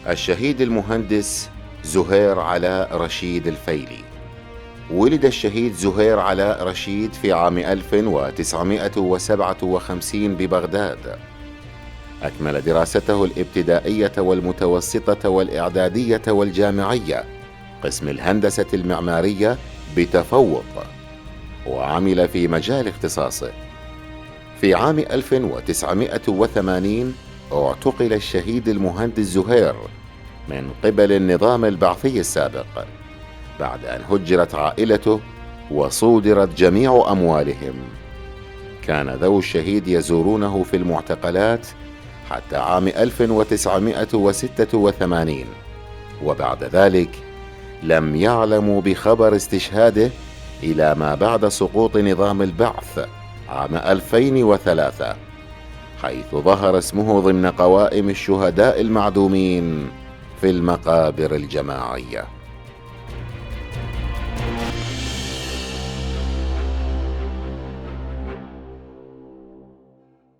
الشهيد المهندس زهير علاء رشيد الفيلي. ولد الشهيد زهير علاء رشيد في عام 1957 ببغداد. أكمل دراسته الابتدائية والمتوسطة والإعدادية والجامعية قسم الهندسة المعمارية بتفوق، وعمل في مجال اختصاصه. في عام 1980 اعتقل الشهيد المهندس زهير من قبل النظام البعثي السابق بعد أن هجرت عائلته وصودرت جميع أموالهم. كان ذوو الشهيد يزورونه في المعتقلات حتى عام 1986، وبعد ذلك لم يعلموا بخبر استشهاده إلى ما بعد سقوط نظام البعث عام 2003، حيث ظهر اسمه ضمن قوائم الشهداء المعدومين في المقابر الجماعية.